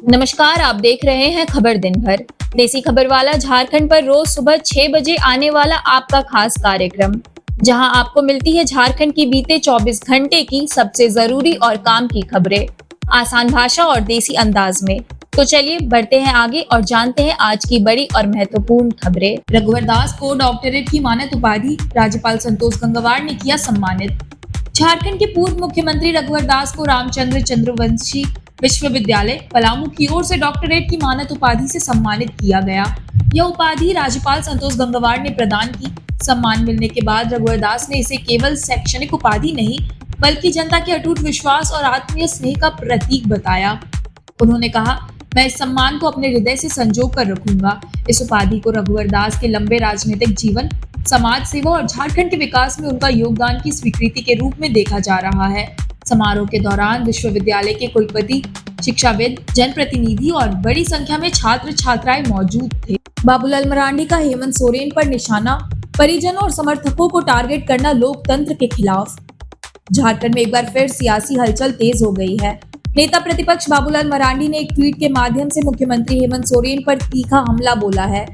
नमस्कार, आप देख रहे हैं खबर दिन भर। देसी खबर वाला झारखंड पर रोज सुबह 6 बजे आने वाला आपका खास कार्यक्रम, जहां आपको मिलती है झारखंड की बीते 24 घंटे की सबसे जरूरी और काम की खबरें, आसान भाषा और देसी अंदाज में। तो चलिए बढ़ते हैं आगे और जानते हैं आज की बड़ी और महत्वपूर्ण खबरें। रघुवर दास को डॉक्टरेट की मानद उपाधि राज्यपाल संतोष गंगवार ने किया सम्मानित। झारखंड के पूर्व मुख्यमंत्री रघुवर दास को रामचंद्र चंद्रवंशी विश्वविद्यालय पलामू की ओर से डॉक्टरेट की मानद उपाधि से सम्मानित किया गया। यह उपाधि राज्यपाल संतोष गंगवार ने प्रदान की। सम्मान मिलने के बाद रघुवर दास ने इसे केवल शैक्षणिक उपाधि नहीं, बल्कि जनता के अटूट विश्वास और आत्मीय स्नेह का प्रतीक बताया। उन्होंने कहा, मैं इस सम्मान को अपने हृदय से संजो कर रखूंगा। इस उपाधि को रघुवर दास के लंबे राजनीतिक जीवन, समाज सेवा और झारखंड के विकास में उनका योगदान की स्वीकृति के रूप में देखा जा रहा है। समारोह के दौरान विश्वविद्यालय के कुलपति, शिक्षाविद, जनप्रतिनिधि और बड़ी संख्या में छात्र छात्राएं मौजूद थे। बाबूलाल मरांडी का हेमंत सोरेन पर निशाना, परिजनों और समर्थकों को टारगेट करना लोकतंत्र के खिलाफ। झारखंड में एक बार फिर सियासी हलचल तेज हो गई है। नेता प्रतिपक्ष बाबूलाल मरांडी ने एक ट्वीट के माध्यम से मुख्यमंत्री हेमंत सोरेन पर तीखा हमला बोला है।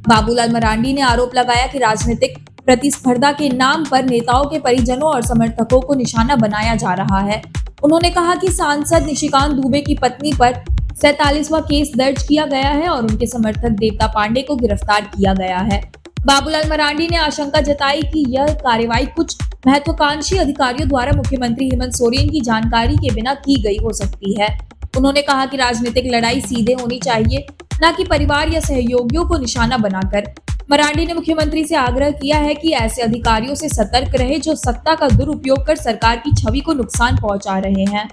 बाबूलाल मरांडी ने आरोप लगाया कि राजनीतिक प्रतिस्पर्धा के नाम पर नेताओं के परिजनों और समर्थकों को निशाना बनाया जा रहा है। उन्होंने कहा कि सांसद निशिकांत दुबे की पत्नी पर 47वां केस दर्ज किया गया है और उनके समर्थक देवता पांडे को गिरफ्तार किया गया है। बाबूलाल मरांडी ने आशंका जताई कि यह कार्रवाई कुछ महत्वाकांक्षी अधिकारियों द्वारा मुख्यमंत्री हेमंत सोरेन की जानकारी के बिना की गई हो सकती है। उन्होंने कहा कि राजनीतिक लड़ाई सीधे होनी चाहिए, न कि परिवार या सहयोगियों को निशाना बनाकर। मरांडी ने मुख्यमंत्री से आग्रह किया है कि ऐसे अधिकारियों से सतर्क रहे जो सत्ता का दुरुपयोग कर सरकार की छवि को नुकसान पहुंचा रहे हैं।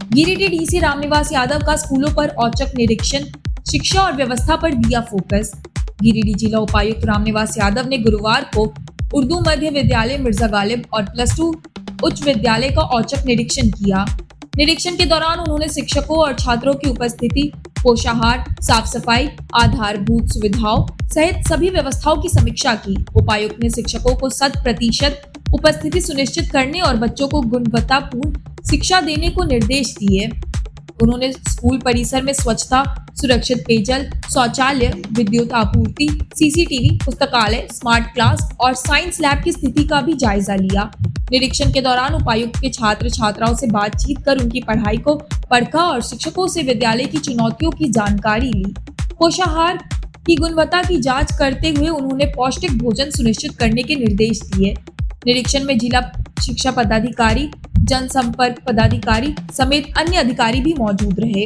गिरिडीह डीसी रामनिवास यादव का स्कूलों पर औचक निरीक्षण, शिक्षा और व्यवस्था पर दिया फोकस। गिरिडीह जिला उपायुक्त रामनिवास यादव ने गुरुवार को उर्दू मध्य विद्यालय मिर्जा गालिब और +2 उच्च विद्यालय का औचक निरीक्षण किया। निरीक्षण के दौरान उन्होंने शिक्षकों और छात्रों की उपस्थिति, पोषाहार, साफ सफाई, आधारभूत सुविधाओं सहित सभी व्यवस्थाओं की समीक्षा की। उपायुक्त ने शिक्षकों को 100% उपस्थिति सुनिश्चित करने और बच्चों को गुणवत्तापूर्ण शिक्षा देने को निर्देश दिए। उन्होंने स्कूल परिसर में स्वच्छता, सुरक्षित पेयजल, शौचालय, विद्युत आपूर्ति, सीसीटीवी, पुस्तकालय, स्मार्ट क्लास और साइंस लैब की स्थिति का भी जायजा लिया। निरीक्षण के दौरान उपायुक्त के छात्र छात्राओं से बातचीत कर उनकी पढ़ाई को परखा और शिक्षकों से विद्यालय की चुनौतियों की जानकारी ली। पोषाहार की गुणवत्ता की जांच करते हुए उन्होंने पौष्टिक भोजन सुनिश्चित करने के निर्देश दिए। निरीक्षण में जिला शिक्षा पदाधिकारी, जनसंपर्क पदाधिकारी समेत अन्य अधिकारी भी मौजूद रहे।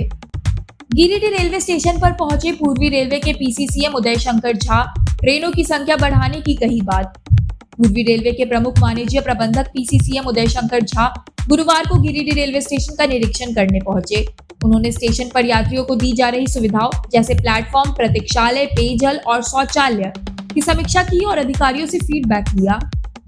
गिरिडीह रेलवे स्टेशन पर पहुंचे पूर्वी रेलवे के पीसीसीएम उदय शंकर झा, ट्रेनों की संख्या बढ़ाने की कही बात। पूर्वी रेलवे के प्रमुख वाणिज्य प्रबंधक पीसीसीएम उदय शंकर झा गुरुवार को गिरिडीह रेलवे स्टेशन का निरीक्षण करने पहुंचे। उन्होंने स्टेशन पर यात्रियों को दी जा रही सुविधाओं जैसे प्लेटफॉर्म, प्रतीक्षालय, पेयजल और शौचालय की समीक्षा की और अधिकारियों से फीडबैक लिया।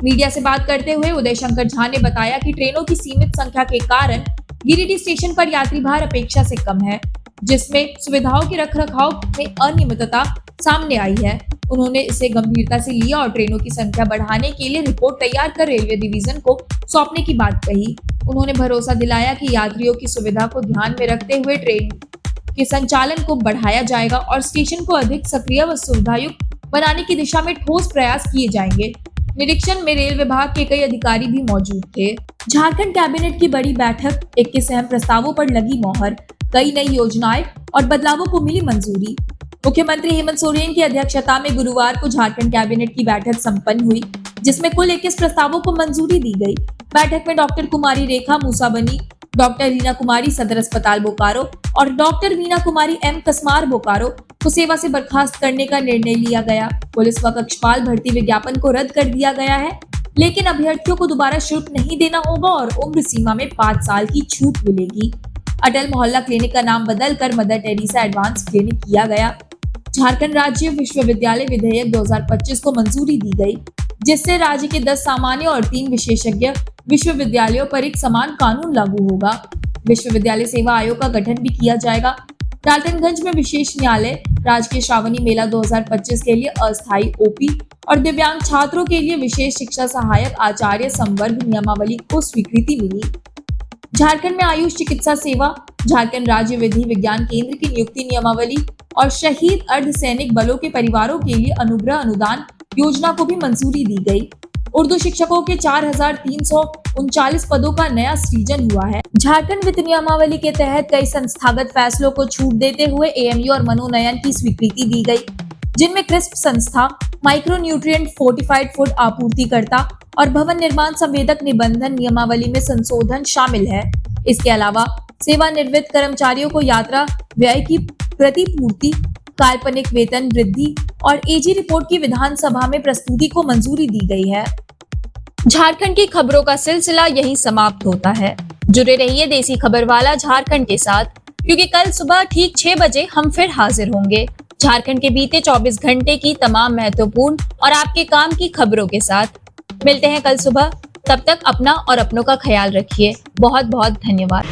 मीडिया से बात करते हुए उदय शंकर झा ने बताया कि ट्रेनों की सीमित संख्या के कारण गिरिडीह स्टेशन पर यात्री भार अपेक्षा से कम है, जिसमें सुविधाओं के रखरखाव में अनियमितता सामने आई है। उन्होंने इसे गंभीरता से लिया और ट्रेनों की संख्या बढ़ाने के लिए रिपोर्ट तैयार कर रेलवे डिवीजन को सौंपने की बात कही। उन्होंने भरोसा दिलाया कि यात्रियों की सुविधा को ध्यान में रखते हुए ट्रेन के संचालन को बढ़ाया जाएगा और स्टेशन को अधिक सक्रिय व सुविधायुक्त बनाने की दिशा में ठोस प्रयास किए जाएंगे। निरीक्षण में रेल विभाग के कई अधिकारी भी मौजूद थे। झारखंड कैबिनेट की बड़ी बैठक, 21 अहम प्रस्तावों पर लगी मोहर, कई नई योजनाएं और बदलावों को मिली मंजूरी। मुख्यमंत्री हेमंत सोरेन की अध्यक्षता में गुरुवार को झारखंड कैबिनेट की बैठक संपन्न हुई, जिसमें कुल 21 प्रस्तावों को मंजूरी दी गई। बैठक में डॉक्टर कुमारी रेखा मूसाबनी, डॉक्टर रीना कुमारी सदर अस्पताल बोकारो और डॉक्टर वीना कुमारी एम कसमार बोकारो को सेवा से बर्खास्त करने का निर्णय लिया गया। पुलिस व कक्षपाल भर्ती विज्ञापन को रद्द कर दिया गया है, लेकिन अभ्यर्थियों को दोबारा शुल्क नहीं देना होगा और उम्र सीमा में 5 साल की छूट मिलेगी। अटल मोहल्ला क्लिनिक का नाम बदलकर मदर टेरेसा एडवांस क्लिनिक किया गया। झारखंड राज्य विश्वविद्यालय विधेयक 2025 को मंजूरी दी गई, जिससे राज्य के 10 सामान्य और 3 विशेषज्ञ विश्वविद्यालयों पर एक समान कानून लागू होगा। विश्वविद्यालय सेवा आयोग का गठन भी किया जाएगा। डाल्टनगंज में विशेष न्यायालय, राजकीय श्रावणी मेला 2025 के लिए अस्थायी ओपी और दिव्यांग छात्रों के लिए विशेष शिक्षा सहायक आचार्य संवर्ग नियमावली को स्वीकृति मिली। झारखंड में आयुष चिकित्सा सेवा, झारखंड राज्य विधि विज्ञान केंद्र की नियुक्ति नियमावली और शहीद अर्धसैनिक बलों के परिवारों के लिए अनुग्रह अनुदान योजना को भी मंजूरी दी गई। उर्दू शिक्षकों के 4,339 पदों का नया सृजन हुआ है। झारखंड वित्त नियमावली के तहत कई संस्थागत फैसलों को छूट देते हुए एएमयू और मनोनयन की स्वीकृति दी गई, जिनमें क्रिस्प संस्था, माइक्रो न्यूट्रिएंट फोर्टिफाइड फूड आपूर्तिकर्ता और भवन निर्माण संवेदक निबंधन नियमावली में संशोधन शामिल है। इसके अलावा सेवानिवृत्त कर्मचारियों को यात्रा व्यय की प्रतिपूर्ति, काल्पनिक वेतन वृद्धि और एजी रिपोर्ट की विधानसभा में प्रस्तुति को मंजूरी दी गई है। झारखंड की खबरों का सिलसिला यहीं समाप्त होता है। जुड़े रहिए देसी खबर वाला झारखंड के साथ, क्योंकि कल सुबह ठीक 6 बजे हम फिर हाजिर होंगे झारखंड के बीते 24 घंटे की तमाम महत्वपूर्ण और आपके काम की खबरों के साथ। मिलते हैं कल सुबह, तब तक अपना और अपनों का ख्याल रखिए। बहुत बहुत धन्यवाद।